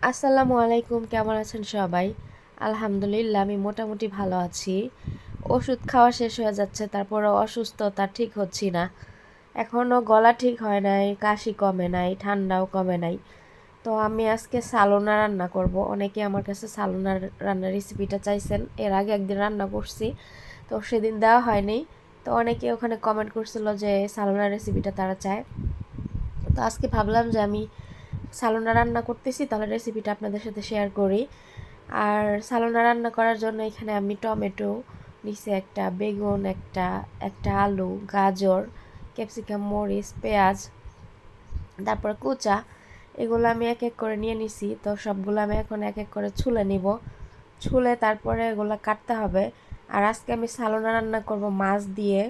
আসসালামু আলাইকুম, কেমন আছেন সবাই? আলহামদুলিল্লাহ, আমি মোটামুটি ভালো আছি। ওষুধ খাওয়া শেষ হয়ে যাচ্ছে, তারপরও অসুস্থতা ঠিক হচ্ছি না। এখনও গলা ঠিক হয় নাই, কাশি কমে নাই, ঠান্ডাও কমে নাই। তো আমি আজকে সালোনা রান্না করব। অনেকে আমার কাছে সালোনার রান্নার রেসিপিটা চাইছেন। এর আগে একদিন রান্না করছি, তো সেদিন দেওয়া হয়নি। তো অনেকে ওখানে কমেন্ট করছিল যে সালোনার রেসিপিটা তারা চায়। তো আজকে ভাবলাম যে আমি সালোনা রান্না করতেছি, তাহলে রেসিপিটা আপনাদের সাথে শেয়ার করি। আর সালোনা রান্না করার জন্য এখানে আমি টমেটো নিচে, একটা বেগুন, একটা একটা আলু, গাজর, ক্যাপসিকাম, মরিচ, পেঁয়াজ, তারপর কুচা, এগুলো আমি এক এক করে নিয়ে নিছি। তো সবগুলো আমি এখন এক এক করে ছুলে নিব। ছুলে তারপরে এগুলো কাটতে হবে। আর আজকে আমি সালোনা রান্না করব মাছ দিয়ে,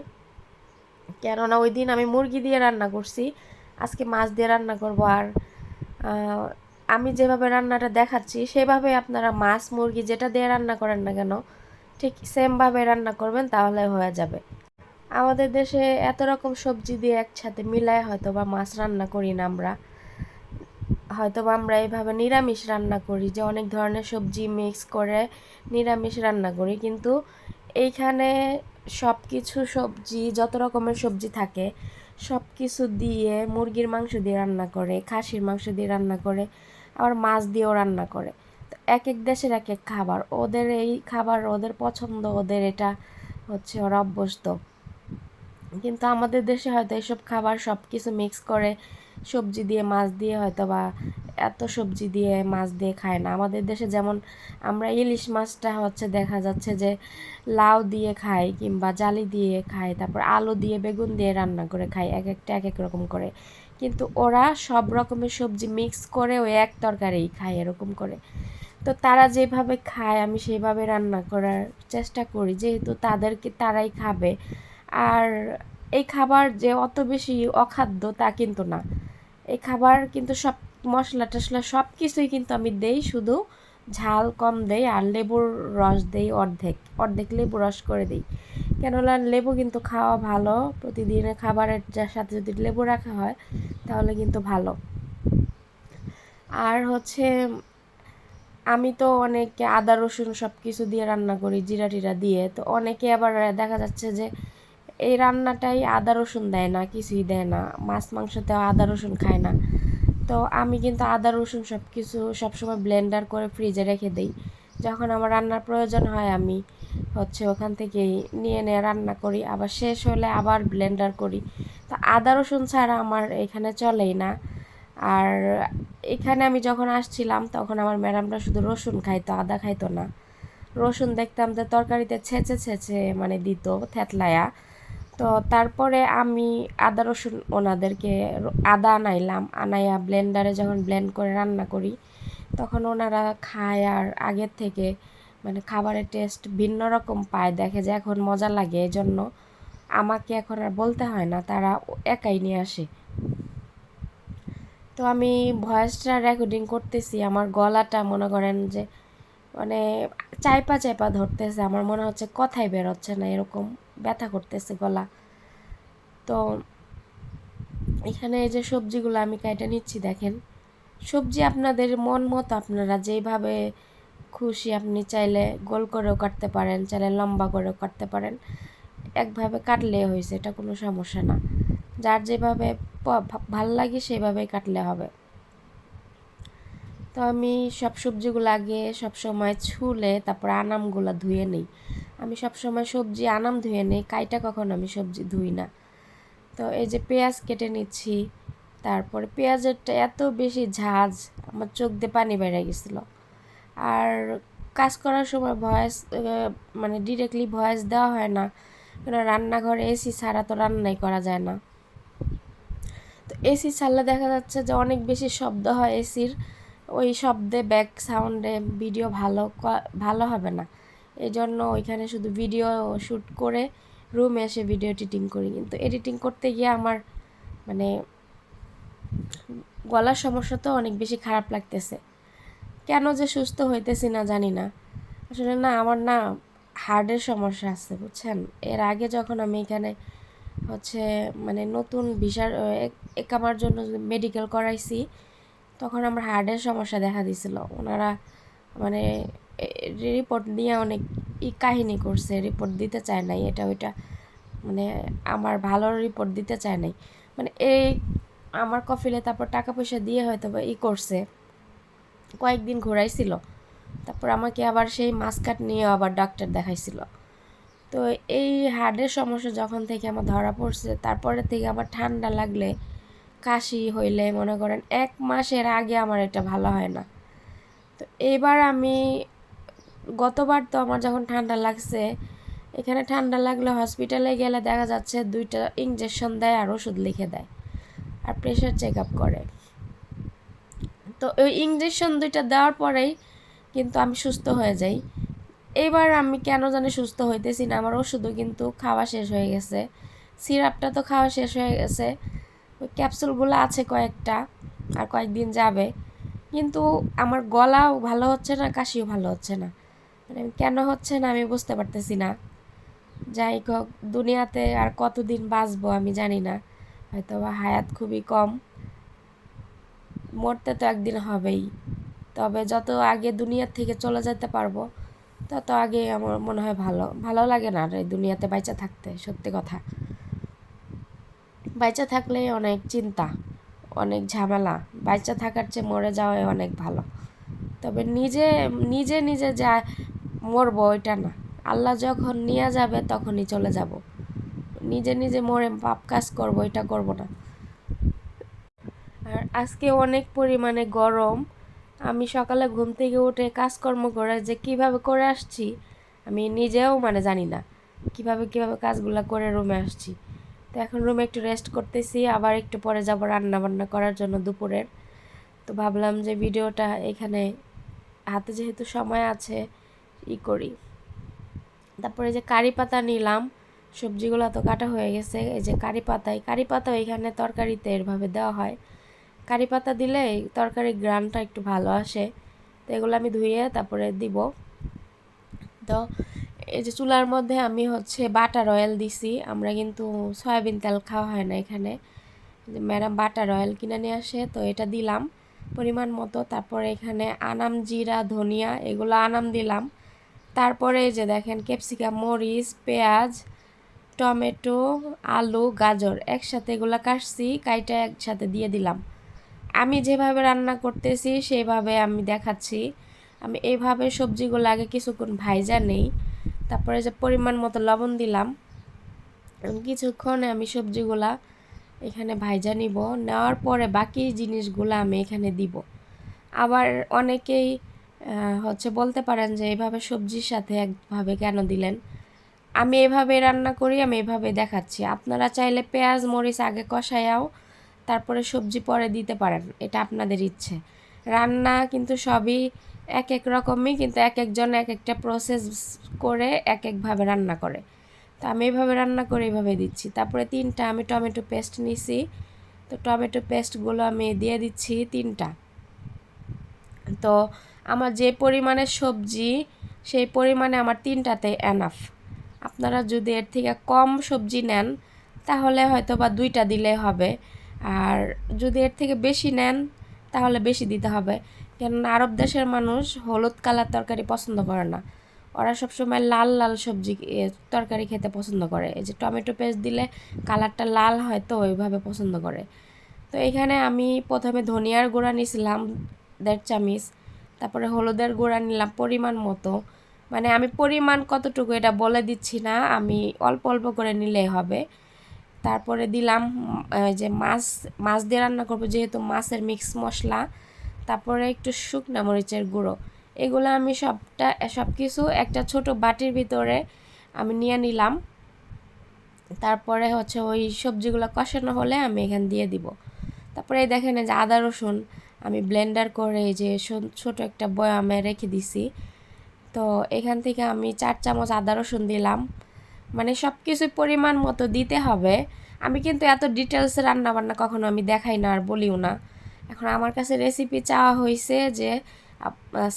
কেননা ওই দিন আমি মুরগি দিয়ে রান্না করছি, আজকে মাছ দিয়ে রান্না করব। আর আমি যেভাবে রান্নাটা দেখাচ্ছি সেভাবে আপনারা মাছ মুরগি যেটা দিয়ে রান্না করেন না কেন, ঠিক সেমভাবে রান্না করবেন, তাহলে হয়ে যাবে। আমাদের দেশে এত রকম সবজি দিয়ে একসাথে মিলায় হয়তো বা মাছ রান্না করি না আমরা। হয়তো বা আমরা এইভাবে নিরামিষ রান্না করি, যে অনেক ধরনের সবজি মিক্স করে নিরামিষ রান্না করি, কিন্তু এইখানে সব কিছু সবজি, যত রকমের সবজি থাকে সব কিছু দিয়ে মুরগির মাংস দিয়ে রান্না করে, খাসির মাংস দিয়ে রান্না করে, আবার মাছ দিয়েও রান্না করে। তো এক এক দেশের এক এক খাবার, ওদের এই খাবার ওদের পছন্দ, ওদের এটা হচ্ছে ওরা অভ্যস্ত। কিন্তু আমাদের দেশে হয়তো এসব খাবার সব কিছু মিক্স করে সবজি দিয়ে মাছ দিয়ে হয়তো বা এত সবজি দিয়ে মাছ দিয়ে খায় না। আমাদের দেশে যেমন আমরা ইলিশ মাছটা হচ্ছে দেখা যাচ্ছে যে লাউ দিয়ে খাই, কিংবা জালি দিয়ে খাই, তারপর আলু দিয়ে বেগুন দিয়ে রান্না করে খাই, এক একটা এক এক রকম করে। কিন্তু ওরা সব রকমের সবজি মিক্স করে ওই এক তরকারি খায় এরকম করে। তো তারা যেভাবে খায় আমি সেভাবে রান্না করার চেষ্টা করি, যেহেতু তাদেরকে তারাই খাবে। আর এই খাবার যে অত বেশি অখাদ্য তা কিন্তু না। এই খাবার কিন্তু সব মশলা টশলা সব কিছুই কিন্তু আমি দেই, শুধু ঝাল কম দেই। আর লেবুর রস দেই অর্ধেক অর্ধেক, লেবু রস করে দিই। কেননা লেবু কিন্তু খাওয়া ভালো, প্রতিদিনের খাবারের যার সাথে যদি লেবু রাখা হয় তাহলে কিন্তু ভালো। আর হচ্ছে আমি তো অনেকে আদা রসুন সব কিছু দিয়ে রান্না করি, জিরা টিরা দিয়ে। তো অনেকে আবার দেখা যাচ্ছে যে এই রান্নাটাই আদা রসুন দেয় না, কিছুই দেয় না, মাছ মাংসতেও আদা রসুন খায় না। তো আমি কিন্তু আদা রসুন সব কিছু সবসময় ব্লেন্ডার করে ফ্রিজে রেখে দিই। যখন আমার রান্নার প্রয়োজন হয় আমি হচ্ছে ওখান থেকেই নিয়ে নিয়ে রান্না করি, আবার শেষ হলে আবার ব্লেন্ডার করি। তো আদা রসুন ছাড়া আমার এখানে চলেই না। আর এখানে আমি যখন আসছিলাম তখন আমার ম্যাডামটা শুধু রসুন খাইতো, আদা খাইতো না। রসুন দেখতাম যে তরকারিতে ছেঁচে ছেঁচে মানে দিত থেতলায়া। তো তারপরে আমি আদা রসুন ওনাদেরকে আদা আনাইলাম, আনাইয়া ব্লেন্ডারে যখন ব্লেন্ড করে রান্না করি তখন ওনারা খায়। আর আগের থেকে মানে খাবারের টেস্ট ভিন্ন রকম পায়, দেখে যে এখন মজা লাগে, এজন্য আমাকে এখন আর বলতে হয় না, তারা একাই নিয়ে আসে। তো আমি ভয়েসটা রেকর্ডিং করতেছি, আমার গলাটা মনে করেন যে মানে চাইপা চাইপা ধরতেছে, আমার মনে হচ্ছে কথাই বের হচ্ছে না, এরকম ব্যথা করতেছে গলা। তো এখানে এই যে সবজিগুলো আমি কেটে নিচ্ছি, দেখেন সবজি আপনাদের মন মতো আপনারা যেভাবে খুশি আপনি চাইলে গোল করেও কাটতে পারেন, চাইলে লম্বা করেও কাটতে পারেন, একভাবে কাটলে হয়েছে, এটা কোনো সমস্যা না। যার যেভাবে ভাল লাগে সেভাবেই কাটলে হবে। তো আমি সব সবজিগুলো আগে সবসময় ছুলে তারপর আনামগুলো ধুয়ে নিই। আমি সবসময় সবজি আনাম ধুয়ে নিই, কাইটা কখনো আমি সবজি ধুই না। তো এই যে পেঁয়াজ কেটে নিচ্ছি, তারপরে পেঁয়াজেরটা এত বেশি ঝাঁজ আমার চোখ দিয়ে পানি বেরিয়ে গেছিলো। আর কাজ করার সময় ভয়েস মানে ডিরেক্টলি ভয়েস দেওয়া হয় না, কেন রান্নাঘরে এসি ছাড়া তো রান্নাই করা যায় না। তো এসি ছাড়লে দেখা যাচ্ছে যে অনেক বেশি শব্দ হয় এসির, ওই শব্দে ব্যাক সাউন্ডে ভিডিও ভালো হবে না। এই জন্য ওইখানে শুধু ভিডিও শ্যুট করে রুমে এসে ভিডিও এডিটিং করি, কিন্তু এডিটিং করতে গিয়ে আমার মানে গলার সমস্যা তো অনেক বেশি খারাপ লাগতেছে। কেন যে সুস্থ হইতেছি না জানি না। আসলে না আমার না হার্টের সমস্যা আছে বুঝছেন। এর আগে যখন আমি এখানে হচ্ছে মানে নতুন ভিসার একামার জন্য মেডিকেল করাইছি, তখন আমার হার্টের সমস্যা দেখা দিছিল। ওনারা মানে রিপোর্ট নিয়ে অনেক কাহিনী করছে, রিপোর্ট দিতে চায় নাই, এটা ওইটা, মানে আমার ভালো রিপোর্ট দিতে চায় নাই, মানে এই আমার কফিলে তারপর টাকা পয়সা দিয়ে হয়তো বা করছে, কয়েকদিন ঘোরাইছিল। তারপর আমাকে আবার সেই মাসকাট নিয়ে আবার ডাক্তার দেখাইছিল। তো এই হার্টের সমস্যা যখন থেকে আমার ধরা পড়ছে, তারপরে থেকে আমার ঠান্ডা লাগলে, কাশি হইলে মনে করেন 1 মাসের আগে আমার এটা ভালো হয় না। তো এইবার আমি গতবার তো আমার যখন ঠান্ডা লাগছে, এখানে ঠান্ডা লাগলে হসপিটালে গেলে দেখা যাচ্ছে 2টা ইঞ্জেকশন দেয় আর ওষুধ লিখে দেয় আর প্রেশার চেক আপ করে। তো ওই ইঞ্জেকশন 2টা দেওয়ার পরেই কিন্তু আমি সুস্থ হয়ে যাই। এইবার আমি কেন জানি সুস্থ হইতেছি না, আমার ওষুধও কিন্তু খাওয়া শেষ হয়ে গেছে, সিরাপটা তো খাওয়া শেষ হয়ে গেছে, ওই ক্যাপসুলগুলো আছে কয়েকটা, আর কয়েকদিন যাবে, কিন্তু আমার গলাও ভালো হচ্ছে না, কাশিও ভালো হচ্ছে না, মানে কেন হচ্ছে না আমি বুঝতে পারতেছি না। যাই হোক, দুনিয়াতে আর কতদিন বাঁচবো আমি জানি না, হয়তো বা হায়াত খুবই কম, মরতে তো একদিন হবেই। তবে যত আগে দুনিয়ার থেকে চলে যেতে পারবো তত আগে আমার মনে হয় ভালো। ভালো লাগে না আর এই দুনিয়াতে বাইচা থাকতে, সত্যি কথা। বাইচা থাকলেই অনেক চিন্তা, অনেক ঝামেলা, বাইচা থাকার চেয়ে মরে যাওয়াই অনেক ভালো। তবে নিজে নিজে নিজে যা মরবো ওইটা না, আল্লাহ যখন নিয়ে যাবে তখনই চলে যাব। নিজে নিজে মরে পাপ কাজ করবো, এটা করব না। আর আজকে অনেক পরিমাণে গরম, আমি সকালে ঘুম থেকে উঠে কাজকর্ম করে যে কিভাবে করে আসছি আমি নিজেও মানে জানি না, কিভাবে কাজগুলো করে রুমে আসছি। তো এখন রুমে একটু রেস্ট করতেছি, আবার একটু পরে যাব রান্না বান্না করার জন্য দুপুরের। তো ভাবলাম যে ভিডিওটা এখানে, হাতে যেহেতু সময় আছে করি। তারপরে যে কারি পাতা নিলাম, সবজিগুলো তো কাটা হয়ে গেছে, এই যে কারি পাতা এখানে তরকারিতে এভাবে দেওয়া হয়। কারি পাতা দিলে তরকারির গ্রানটা একটু ভালো আসে। তো এগুলো আমি ধুয়ে তারপরে দিব। তো এই যে চুলার মধ্যে আমি হচ্ছে বাটার অয়েল দিছি, আমরা কিন্তু সয়াবিন তেল খাওয়া হয় না এখানে, ম্যাডাম বাটার অয়েল কিনে নিয়ে আসে, তো এটা দিলাম পরিমাণ মতো। তারপরে এখানে আনাম, জিরা, ধনিয়া এগুলো আনাম দিলাম। তারপরে এই যে দেখেন ক্যাপসিকাম, মরিচ, পেঁয়াজ, টমেটো, আলু, গাজর একসাথে এগুলো কাটছি, কাইটা একসাথে দিয়ে দিলাম। আমি যেভাবে রান্না করতেছি সেইভাবে আমি দেখাচ্ছি। আমি এইভাবে সবজিগুলো আগে কিছুক্ষণ ভাইজা নেই, তারপরে যে পরিমাণ মতো লবণ দিলাম, কিছুক্ষণে আমি সবজিগুলা এখানে ভাইজা নিব, নেওয়ার পরে বাকি জিনিসগুলো আমি এখানে দিব। আবার অনেকেই হচ্ছে বলতে পারেন যে এইভাবে সবজির সাথে একভাবে কেন দিলেন, আমি এভাবে রান্না করি, আমি এভাবে দেখাচ্ছি। আপনারা চাইলে পেঁয়াজ মরিচ আগে কষায়াও তারপরে সবজি পরে দিতে পারেন, এটা আপনাদের ইচ্ছে। রান্না কিন্তু সবই এক এক রকমই, কিন্তু এক একজন এক একটা প্রসেস করে এক একভাবে রান্না করে। তো আমি এইভাবে রান্না করে এইভাবে দিচ্ছি। তারপরে 3টা আমি টমেটো পেস্ট নিছি, তো টমেটো পেস্টগুলো আমি দিয়ে দিচ্ছি 3টা। তো আমার যে পরিমাণে সবজি সেই পরিমাণে আমার 3টাতে এনাফ। আপনারা যদি এর থেকে কম সবজি নেন তাহলে হয়তো বা 2টা দিলে হবে, আর যদি এর থেকে বেশি নেন তাহলে বেশি দিতে হবে। কেননা আরব দেশের মানুষ হলুদ কালার তরকারি পছন্দ করে না, ওরা সবসময় লাল লাল সবজি তরকারি খেতে পছন্দ করে। এই যে টমেটো পেস্ট দিলে কালারটা লাল হয়, তো ওইভাবে পছন্দ করে। তো এখানে আমি প্রথমে ধনিয়ার গুঁড়া নিয়েছিলাম 1.5 চামচ, তারপরে হলুদের গুঁড়া নিলাম পরিমাণ মতো, মানে আমি পরিমাণ কতটুকু এটা বলে দিচ্ছি না, আমি অল্প অল্প করে নিলেই হবে। তারপরে দিলাম যে মাছ দিয়ে রান্না করবো যেহেতু মাছের মিক্স মশলা, তারপরে একটু শুকনা মরিচের গুঁড়ো, এগুলো আমি সব কিছু একটা ছোট বাটির ভিতরে আমি নিয়ে নিলাম। তারপরে হচ্ছে ওই সবজিগুলো কষানো হলে আমি এখানে দিয়ে দিব। তারপরে এই দেখেন যে আদা রসুন আমি ব্লেন্ডার করে যে ছোট একটা বয়ামে রেখে দিছি। তো এখান থেকে আমি 4 চামচ আদা রসুন দিলাম, মানে সব কিছুই পরিমাণ মতো দিতে হবে। আমি কিন্তু এত ডিটেলসে রান্নাবান্না কখনো আমি দেখাই না আর বলিও না। এখন আমার কাছে রেসিপি চাওয়া হয়েছে যে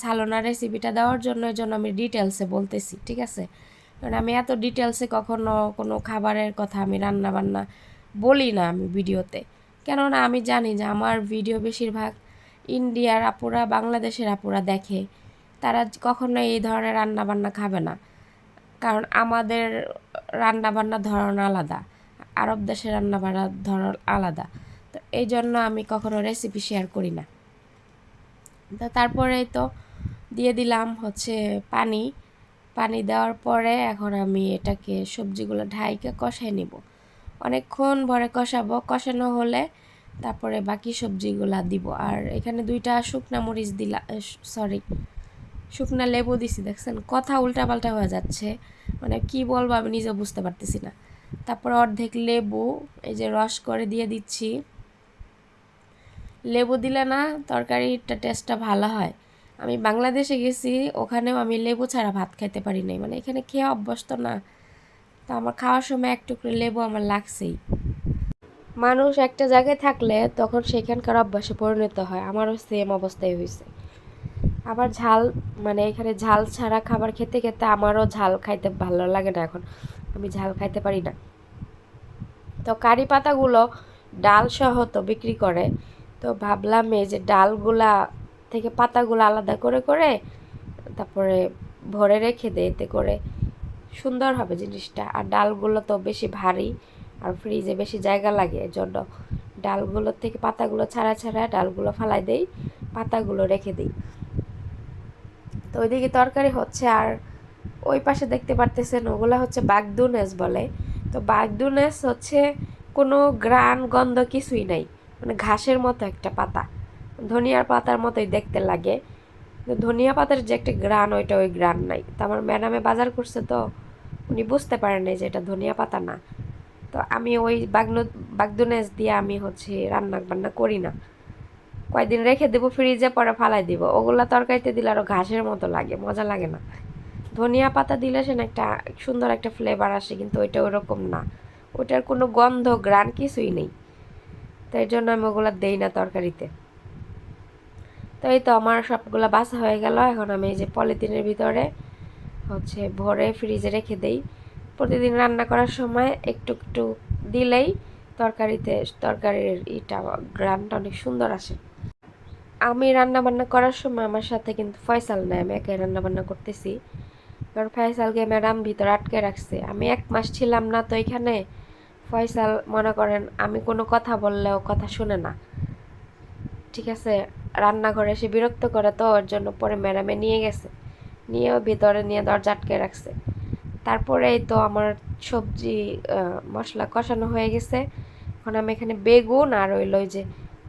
সালোনা রেসিপিটা দেওয়ার জন্য, এই জন্য আমি ডিটেলসে বলতেছি, ঠিক আছে? কারণ আমি এত ডিটেলসে কখনো কোনো খাবারের কথা আমি রান্নাবান্না বলি না আমি ভিডিওতে, কেননা আমি জানি যে আমার ভিডিও বেশিরভাগ ইন্ডিয়ার আপুরা বাংলাদেশের আপুরা দেখে, তারা কখনো এই ধরনের রান্নাবান্না খাবে না, কারণ আমাদের রান্নাবান্নার ধরন আলাদা, আরব দেশের রান্নাবান্নার ধরন আলাদা। তো এই জন্য আমি কখনো রেসিপি শেয়ার করি না। তো তারপরে তো দিয়ে দিলাম হচ্ছে পানি। পানি দেওয়ার পরে এখন আমি এটাকে সবজিগুলো ঢাইকে কষাই নিব। অনেকক্ষণ ভরে কষাবো, কষানো হলে তারপরে বাকি সবজিগুলা দিব। আর এখানে 2টা শুকনা মরিচ দিলাম, সরি শুকনা লেবু দিছি। দেখছেন কথা উল্টাপাল্টা হয়ে যাচ্ছে, মানে কি বলবো আমি নিজে বুঝতে পারতেছি না। তারপর অর্ধেক লেবু এই যে রস করে দিয়ে দিচ্ছি। লেবু দিলে না তরকারিটা টেস্টটা ভালো হয়। আমি বাংলাদেশে গেছি, ওখানেও আমি লেবু ছাড়া ভাত খাইতে পারি নাই, মানে এখানে খেয়ে অভ্যস্ত না। তো আমার খাওয়ার সময় এক টুকরো লেবু আমার লাগছেই। মানুষ একটা জায়গায় থাকলে তখন সেখানকার অভ্যাসে পরিণত হয়, আমারও সেম অবস্থায় হয়েছে। আবার ঝাল, মানে এখানে ঝাল ছাড়া খাবার খেতে খেতে আমারও ঝাল খাইতে ভালো লাগে না, এখন আমি ঝাল খাইতে পারি না। তো কারি পাতাগুলো ডাল সহ তো বিক্রি করে, তো ভাবলাম এই যে ডালগুলা থেকে পাতাগুলো আলাদা করে করে তারপরে ভরে রেখে দেয়, এতে করে সুন্দর হবে জিনিসটা। আর ডালগুলো তো বেশি ভারী আর ফ্রিজে বেশি জায়গা লাগে, এর জন্য ডালগুলোর থেকে পাতাগুলো ছাড়া ছাড়া ডালগুলো ফালাই দেই, পাতাগুলো রেখে দিই। তো ওইদিকে তরকারি হচ্ছে, আর ওই পাশে দেখতে পারতেছেন ওগুলা হচ্ছে বাগদুনেস বলে। তো বাগদুনেস হচ্ছে কোনো গ্রান গন্ধ কিছুই নাই, মানে ঘাসের মতো একটা পাতা, ধনিয়ার পাতার মতোই দেখতে লাগে। ধনিয়া পাতার যে একটা গ্রান, ওইটা ওই গ্রান নাই। তো আমার ম্যাডামে বাজার করছে, তো উনি বুঝতে পারেন নাই যে এটা ধনিয়া পাতা না। তো আমি ওই বাগদুনেস দিয়ে আমি হচ্ছে রান্না বান্না করি না, কয়েকদিন রেখে দেবো ফ্রিজে, পরে ফালাই দিব। ওগুলা তরকারিতে দিলে আরও ঘাসের মতো লাগে, মজা লাগে না। ধনিয়া পাতা দিলে সে একটা সুন্দর একটা ফ্লেভার আসে, কিন্তু ওইটা ওরকম না, ওইটার কোনো গন্ধ গ্রান কিছুই নেই। তাই জন্য আমি ওগুলো দেই না তরকারিতে। তো এই তো আমার সবগুলো বাছা হয়ে গেল। এখন আমি এই যে পলিথিনের ভিতরে হচ্ছে ভরে ফ্রিজে রেখে দেই। প্রতিদিন রান্না করার সময় একটু একটু দিলেই তরকারির গ্রানটা অনেক সুন্দর আসে। আমি রান্না বান্না করার সময় আমার সাথে কিন্তু ফয়সাল নেই, আমি একাই রান্না বান্না করতেছি। কারণ ফয়সালকে ম্যাডাম ভিতরে আটকে রাখছে, আমি 1 মাস ছিলাম না তো এখানে। ফয়সাল মনে করেন আমি কোনো কথা বললেও কথা শুনে না, ঠিক আছে, রান্নাঘরে এসে বিরক্ত করে, তো ওর জন্য পরে ম্যাডামে নিয়ে গেছে, নিয়েও ভিতরে নিয়ে দরজা আটকে রাখছে। তারপরে এই তো আমার সবজি মশলা কষানো হয়ে গেছে। এখন আমি এখানে বেগুন আর ওইল ওই যে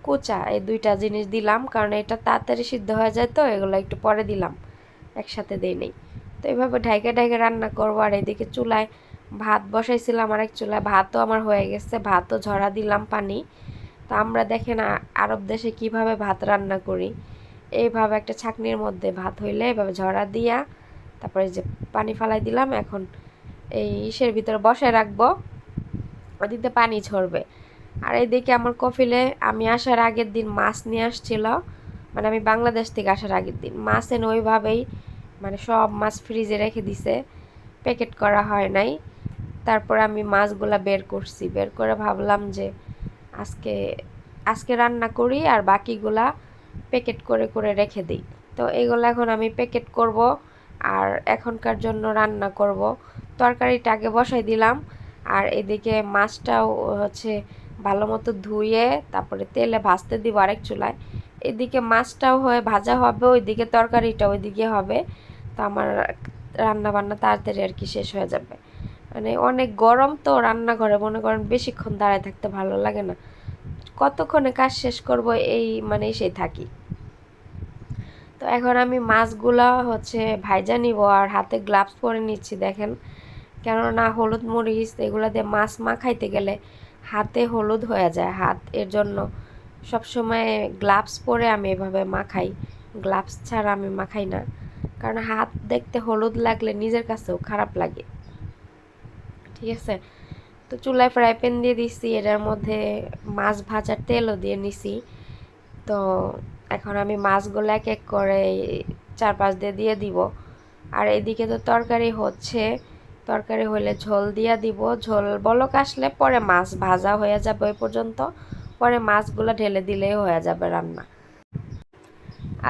কুচা, এই 2টা জিনিস দিলাম, কারণ এটা তাড়াতাড়ি সিদ্ধ হয়ে যায়, তো এগুলো একটু পরে দিলাম, একসাথে দেই নেই। তো এইভাবে ঢাইকে ঢাইকে রান্না করবো। আর এইদিকে চুলায় ভাত বসাইছিলাম, আরেক চুলায় ভাতও আমার হয়ে গেছে, ভাতও ঝরা দিলাম পানি। তো আমরা দেখেন আরব দেশে কিভাবে ভাত রান্না করি, এইভাবে একটা ছাঁকনির মধ্যে ভাত হইলে এভাবে ঝরা দিয়া তারপরে যে পানি ফালাই দিলাম। এখন এই ইসের ভিতরে বসায় রাখবো, ওদিকে পানি ঝরবে। আর এইদিকে আমার কফিলে আমি আসার আগের দিন মাছ নিয়ে আসছিল, মানে আমি বাংলাদেশ থেকে আসার আগের দিন মাছ এনে ওইভাবেই, মানে সব মাছ ফ্রিজে রেখে দিছে, প্যাকেট করা হয় নাই। তারপর আমি মাছগুলা বের করছি, বের করে ভাবলাম যে আজকে আজকে রান্না করি আর বাকিগুলা প্যাকেট করে করে রেখে দিই। তো এগুলো এখন আমি প্যাকেট করব আর এখনকার জন্য রান্না করব। তরকারিটা আগে বসাই দিলাম, আর এদিকে মাছটাও হচ্ছে ভালো মতো ধুয়ে তারপরে তেলে ভাজতে দিব আরেক চুলায়। এদিকে মাছটাও হয়ে ভাজা হবে, ওইদিকে তরকারিটা ওইদিকে হবে। তো আমার রান্না বান্না তাড়াতাড়ি আর কি শেষ হয়ে যাবে। মানে অনেক গরম তো রান্নাঘরে, মনে করেন বেশিক্ষণ দাঁড়ায় থাকতে ভালো লাগে না, কতক্ষণে কাজ শেষ করব এই মানে সেই থাকি। তো এখন আমি মাছগুলা হচ্ছে ভাইজা নিব, আর হাতে গ্লাভস পরে নিচ্ছি দেখেন, কেননা হলুদ মরিচ এগুলো দিয়ে মাছ মাখাইতে গেলে হাতে হলুদ হয়ে যায় হাত, এর জন্য সবসময় গ্লাভস পরে আমি এভাবে মাখাই, গ্লাভস ছাড়া আমি মাখাই না, কারণ হাত দেখতে হলুদ লাগলে নিজের কাছেও খারাপ লাগে, ঠিক আছে। তো চুলায় ফ্রাই প্যান দিয়ে দিছি, এটার মধ্যে মাছ ভাজার তেলও দিয়ে নিছি। তো এখন আমি মাছগুলো এক এক করে 4-5 দিয়ে দিব। আর এদিকে তো তরকারি হচ্ছে, তরকারি হলে ঝোল দিয়ে দিব, ঝোল বলক আসলে পরে মাছ ভাজা হয়ে যাবে ওই পর্যন্ত, পরে মাছগুলো ঢেলে দিলেই হয়ে যাবে রান্না।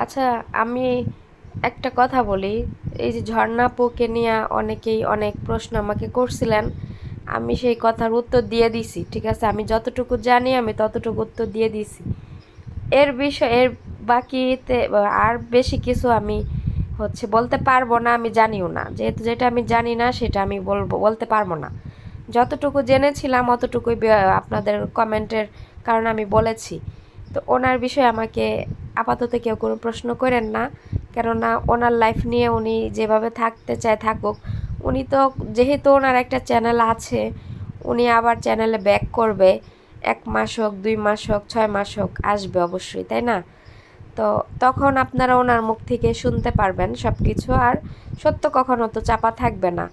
আচ্ছা, আমি একটা কথা বলি, এই যে ঝর্ণা আপুকে নিয়ে অনেকেই অনেক প্রশ্ন আমাকে করছিলেন, আমি সেই কথার উত্তর দিয়ে দিছি, ঠিক আছে? আমি যতটুকু জানি আমি ততটুকু উত্তর দিয়ে দিছি। এর বাকিতে আর বেশি কিছু আমি বলতে পারবো না, আমি জানিও না, যেহেতু যেটা আমি জানি না সেটা আমি বলতে পারবো না। যতটুকু জেনেছিলাম অতটুকুই আপনাদের কমেন্টের কারণে আমি বলেছি। তো ওনার বিষয়ে আমাকে আপাতত কেউ কোনো প্রশ্ন করেন না, কেননা ওনার লাইফ নিয়ে উনি যেভাবে থাকতে চায় থাকুক। উনি তো, যেহেতু ওনার একটা চ্যানেল আছে, উনি আবার চ্যানেলে ব্যাক করবে, 1 মাস হোক, 2 মাস হোক, 6 মাস হোক, আসবে অবশ্যই, তাই না? তো তখন আপনারা ওনার মুখ থেকে শুনতে পারবেন সব কিছু। আর সত্য কখনো তো চাপা থাকবে না,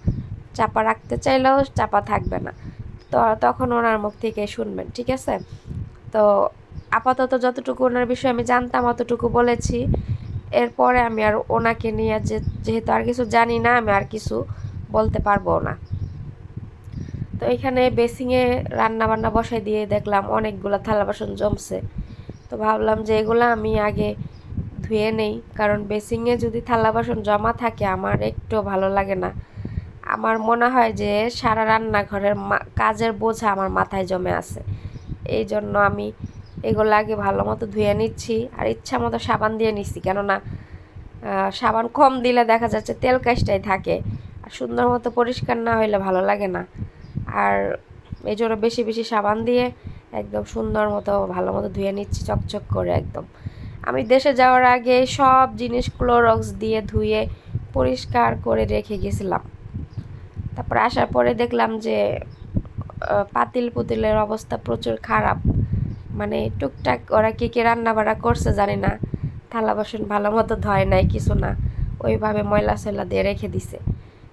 চাপা রাখতে চাইলেও চাপা থাকবে না। তো তখন ওনার মুখ থেকে শুনবেন, ঠিক আছে? তো আপাতত যতটুকু ওনার বিষয়ে আমি জানতাম অতটুকু বলেছি। এরপরে আমি আর ওনাকে নিয়ে যেহেতু আর কিছু জানি না, আমি আর কিছু বলতে পারবো না। তো এখানে বেসিংয়ে রান্না বান্না বসাই দিয়ে দেখলাম অনেকগুলো থালা বাসন জমছে। তো ভাবলাম যে এগুলো আমি আগে ধুয়ে নেই, কারণ বেসিংয়ে যদি থালা বাসন জমা থাকে আমার একটু ভালো লাগে না। আমার মনে হয় যে সারা রান্নাঘরের কাজের বোঝা আমার মাথায় জমে আছে। এই জন্য আমি এগুলো আগে ভালো মতো ধুয়ে নিচ্ছি, আর ইচ্ছা মতো সাবান দিয়ে নিচ্ছি, কেননা সাবান কম দিলে দেখা যাচ্ছে তেল কাজটাই থাকে, আর সুন্দর মতো পরিষ্কার না হইলে ভালো লাগে না। আর এই জন্য বেশি বেশি সাবান দিয়ে একদম সুন্দর মতো ভালো মতো ধুয়ে নিচ্ছি, চকচক করে একদম। আমি দেশে যাওয়ার আগে সব জিনিস ক্লোরক্স দিয়ে ধুয়ে পরিষ্কার করে রেখে গেছিলাম। তারপর আসার পরে দেখলাম যে পাতিল পুতিলের অবস্থা প্রচুর খারাপ। মানে টুকটাক ওরা কী রান্না বান্না করছে জানি না, থালা বাসন ভালো মতো ধয় নাই, কিছু না, ওইভাবে ময়লা সয়লা দিয়ে রেখে দিছে।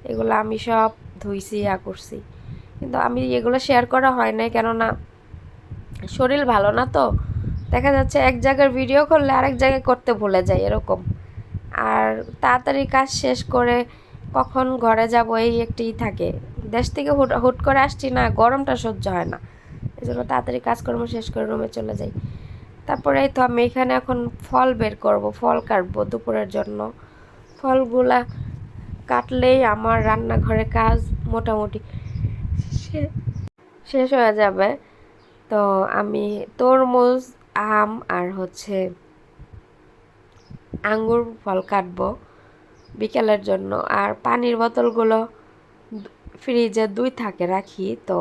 এগুলো আমি সব ধুইছি, করছি, কিন্তু আমি এগুলো শেয়ার করা হয় নাই, কেননা শরীর ভালো না। তো দেখা যাচ্ছে এক জায়গার ভিডিও করলে আরেক জায়গায় করতে ভুলে যাই, এরকম। আর তাড়াতাড়ি কাজ শেষ করে কখন ঘরে যাব এই একটিই থাকে। দেশ থেকে হুট হুট করে আসছি না, গরমটা সহ্য হয় না, এই জন্য তাড়াতাড়ি কাজকর্ম শেষ করে রুমে চলে যাই। তারপরে এই তো আমি এখানে এখন ফল বের করব, ফল কাটবো দুপুরের জন্য। ফলগুলা কাটলেই আমার রান্নাঘরে কাজ মোটামুটি শেষ হয়ে যাবে। তো আমি তরমুজ, আম আর আঙ্গুর ফল কাটবো বিকেলের জন্য। আর পানির বোতলগুলো ফ্রিজে 2 থাকে রাখি। তো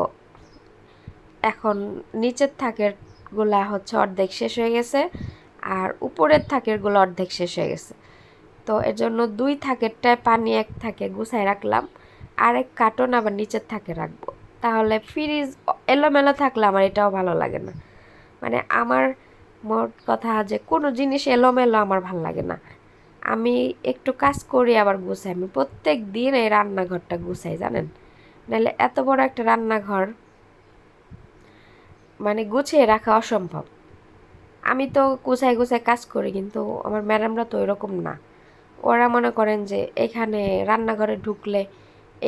এখন নিচের থাকেরগুলা অর্ধেক শেষ হয়ে গেছে, আর উপরের থাকেরগুলো অর্ধেক শেষ হয়ে গেছে। তো এর জন্য 2 থাকেরটায় পানি 1 থাকে গুছাই রাখলাম, আরেক কার্টন আবার নিচের থাকে রাখবো। তাহলে ফ্রিজ এলোমেলো থাকলে আমার এটাও ভালো লাগে না। মানে আমার মোট কথা যে কোনো জিনিস এলোমেলো আমার ভালো লাগে না। আমি একটু কাজ করি আবার গুছাই, আমি প্রত্যেক দিন এই রান্নাঘরটা গুছাই, জানেন? নাহলে এত বড় একটা রান্নাঘর মানে গুছিয়ে রাখা অসম্ভব। আমি তো গুছাই গুছাই কাজ করি, কিন্তু আমার ম্যাডামরা তো এরকম না। ওরা মনে করেন যে এখানে রান্নাঘরে ঢুকলে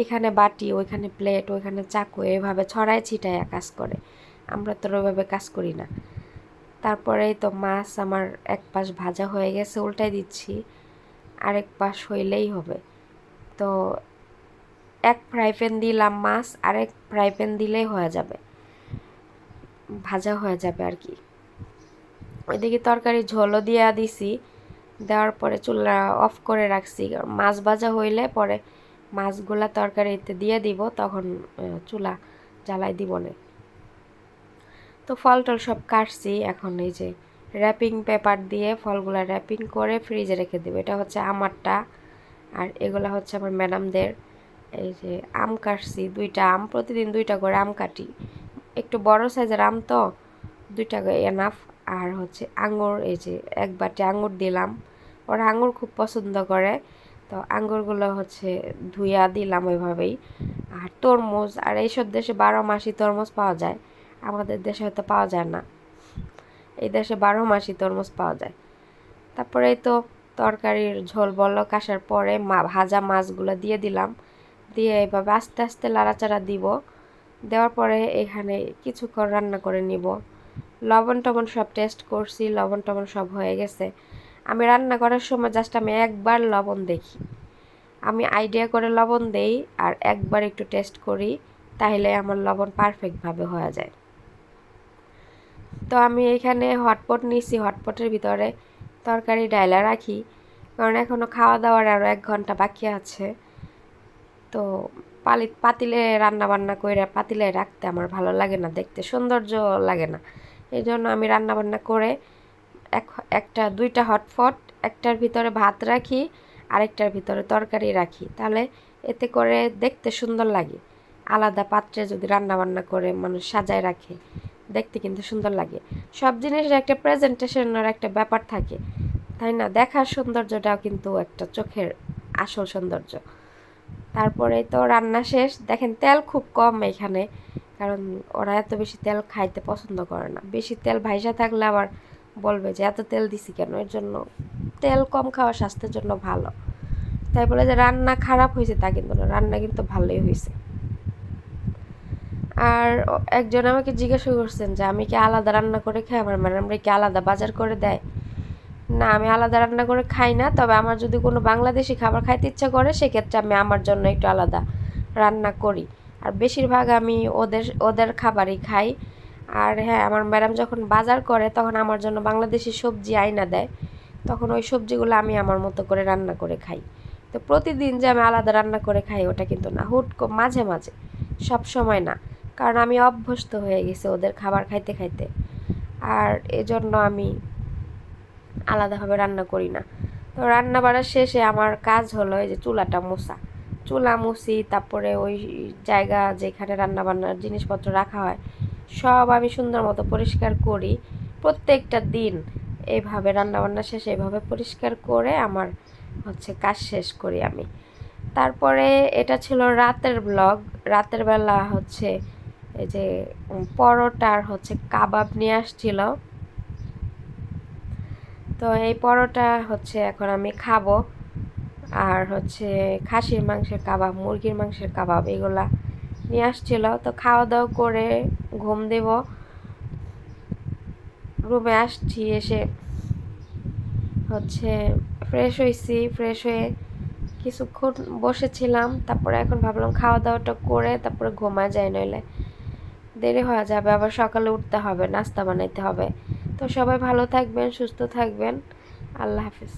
এখানে বাটি, ওইখানে প্লেট, ওইখানে চাকু, এভাবে ছড়ায় ছিটায় কাজ করে। আমরা তো ওইভাবে কাজ করি না। তারপরেই তো মাছ আমার এক পাশ ভাজা হয়ে গেছে, উল্টাই দিচ্ছি, আরেক পাশ হইলেই হবে। তো এক ফ্রাই প্যান দিলাম মাছ, আরেক ফ্রাই প্যান দিলেই হয়ে যাবে, ভাজা হয়ে যাবে আর কি। ওইদিকে তরকারি ঝোলও দিয়া দিছি, দেওয়ার পরে চুলা অফ করে রাখছি। মাছ ভাজা হইলে পরে মাছগুলা তরকারিতে দিয়ে দিব, তখন চুলা জ্বালাই দিব না। তো ফল টল সব কাটছি, এখন এই যে র্যাপিং পেপার দিয়ে ফলগুলা র্যাপিং করে ফ্রিজে রেখে দেবো। এটা আমারটা, আর এগুলা আমার ম্যাডামদের। এই যে আম কাটছি 2টা আম, প্রতিদিন 2টা করে আম কাটি, একটু বড় সাইজের আম তো 2টা এনাফ। আর আঙ্গুর, এই যে 1 বাটি আঙ্গুর দিলাম, ওরা আঙ্গুর খুব পছন্দ করে। তো আঙ্গুরগুলো ধুইয়া দিলাম ওইভাবেই। আর তরমুজ, আর এইসব দেশে 12 মাসই তরমুজ পাওয়া যায়, আমাদের দেশে হয়তো পাওয়া যায় না, এই দেশে 12 মাসই তরমুজ পাওয়া যায়। তারপরে এই তো তরকারির ঝোল বলক আসার পরে ভাজা মাছগুলো দিয়ে দিলাম, দিয়ে এইভাবে আস্তে আস্তে লাড়াচাড়া দিব। দেওয়ার পরে এখানে কিছুক্ষণ রান্না করে নিব। লবণ টবণ সব টেস্ট করছি, লবণ টবণ সব হয়ে গেছে। আমি রান্না করার সময় জাস্ট আমি একবার লবণ দেখি, আমি আইডিয়া করে লবণ দেই আর একবার একটু টেস্ট করি, তাহলে আমার লবণ পারফেক্টভাবে হয়ে যায়। তো আমি এখানে হটপট নিছি, হটপটের ভিতরে তরকারি ডাইলা রাখি, কারণ এখনও খাওয়া দাওয়ার আরও 1 ঘন্টা বাকি আছে। তো পাতিলে রান্না বান্না করে পাতিলে রাখতে আমার ভালো লাগে না, দেখতে সৌন্দর্য লাগে না। এই জন্য আমি রান্না বান্না করে একটা 2টা হটপট, একটার ভিতরে ভাত রাখি আরেকটার ভিতরে তরকারি রাখি, তাহলে এতে করে দেখতে সুন্দর লাগে। আলাদা পাত্রে যদি রান্না বান্না করে মানুষ সাজায় রাখে, দেখতে কিন্তু সুন্দর লাগে। সব জিনিসের একটা প্রেজেন্টেশনের একটা ব্যাপার থাকে, তাই না? দেখার সৌন্দর্যটাও কিন্তু একটা চোখের আসল সৌন্দর্য। তারপরে তো রান্না শেষ, দেখেন তেল খুব কম এখানে, কারণ ওরা এত বেশি তেল খাইতে পছন্দ করে না। বেশি তেল ভাইসা থাকলে আবার বলবে যে এত তেল দিছি কেন, এর জন্য তেল কম খাওয়া স্বাস্থ্যের জন্য ভালো। তাই বলে যে রান্না খারাপ হয়েছে তা কিন্তু না, রান্না কিন্তু ভালোই হয়েছে। আর একজন আমাকে জিজ্ঞাসা করছেন যে আমি কি আলাদা রান্না করে খাই, আমার ম্যাডামরা কি আলাদা বাজার করে দেয়? না, আমি আলাদা রান্না করে খাই না, তবে আমার যদি কোনো বাংলাদেশি খাবার খাইতে ইচ্ছা করে সেক্ষেত্রে আমি আমার জন্য একটু আলাদা রান্না করি। আর বেশিরভাগ আমি ওদের ওদের খাবারই খাই। আর হ্যাঁ, আমার ম্যাডাম যখন বাজার করে তখন আমার জন্য বাংলাদেশি সবজি আইনা দেয়, তখন ওই সবজিগুলো আমি আমার মতো করে রান্না করে খাই। তো প্রতিদিন যে আমি আলাদা রান্না করে খাই ওটা কিন্তু না, মাঝে মাঝে, সব সময় না, কারণ আমি অভ্যস্ত হয়ে গেছি ওদের খাবার খাইতে খাইতে। আর এজন্য আমি আলাদাভাবে রান্না করি না। তো রান্না বাড়ার শেষে আমার কাজ হলো এই যে চুলাটা মোছা, চুলা মুছি, তারপরে ওই জায়গা যেখানে রান্না বান্নার জিনিসপত্র রাখা হয় সব আমি সুন্দর মতো পরিষ্কার করি। প্রত্যেকটা দিন এইভাবে রান্নাবান্না শেষে এইভাবে পরিষ্কার করে আমার কাজ শেষ করি আমি। তারপরে এটা ছিল রাতের ব্লগ। রাতের বেলা এই যে পরোটার কাবাব নিয়ে আসছিল, তো এই পরোটা এখন আমি খাবো। আর খাসির মাংসের কাবাব, মুরগির মাংসের কাবাব এগুলা নিয়ে আসছিল। তো খাওয়া দাওয়া করে ঘুম দেব, রুমে আসছি, এসে ফ্রেশ হয়েছি, ফ্রেশ হয়ে কিছুক্ষণ বসেছিলাম, তারপরে এখন ভাবলাম খাওয়া দাওয়াটা করে তারপরে ঘুমায় যায়, নইলে দেরি হয়ে যাবে, আবার সকালে উঠতে হবে, নাস্তা বানাইতে হবে। তো সবাই ভালো থাকবেন, সুস্থ থাকবেন, আল্লাহ হাফিজ।